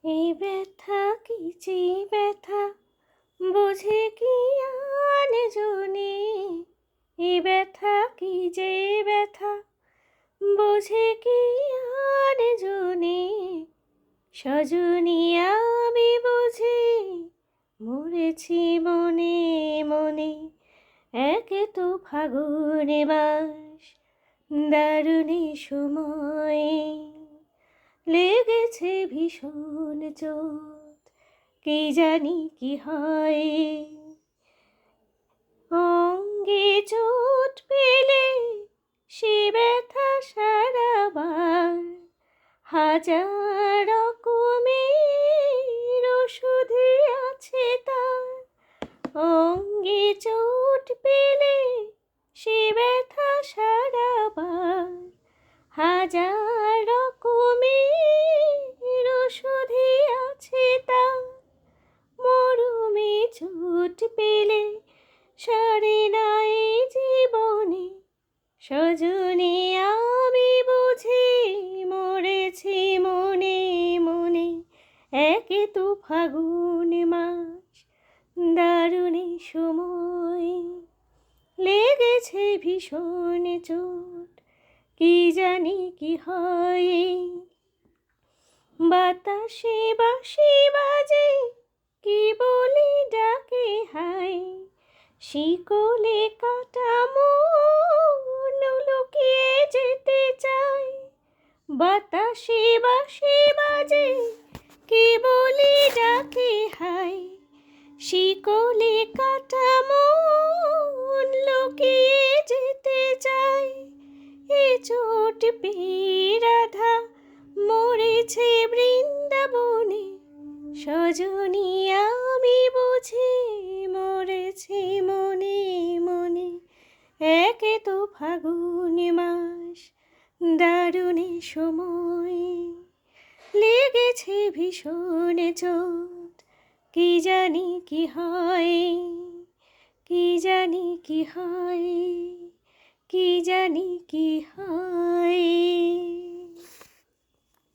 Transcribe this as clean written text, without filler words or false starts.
এই ব্যথা কি যে ব্যথা বোঝে কি আন জনে, এই ব্যথা কি যে ব্যথা বোঝে কি আর জনে, সজনী আমি বুঝি মরেছি মনে মনে। একে তো ফাগুনে মাস, দারুণী সময়ে লেগেছে ভীষণ চোট, কি জানি কি হয়। অঙ্গে চোট পেলে সে ব্যথা সারাবার, হাজার রকমের ওষুধে আছে তার। অঙ্গে চোট পেলে সে ব্যথা সারাবার, হাজার রকমের ওষুধে আছে তার। মরমে চোট পেলে সরে না এই জীবনে, সজনী আমি বুঝি মরেছি মনে মনে। একে তো ফাগুন মাস, দারুণী সময় লেগেছে ভীষণ চোট, কি জানি কি হয়। বাতাসে বাঁশি বাজে, কি বলি ডাকে হায়, শিকলে কাটা মন লুকিয়ে যেতে চায়। বাতাসে বাঁশি বাজে, কি বলি ডাকে হায়, শিকলে কাটা মন লুকিয়ে যেতে চায়। এ চোট পেয়ে রাধা মরেছে বৃন্দাবনে, সজনী আমি বুঝি মরেছি মনে মনে। একে তো ফাগুন মাস, দারুণী সময় লেগেছে ভীষণ চোট, কি জানি কি হয়, কি জানি কি হয়, কি জানি কি হয়।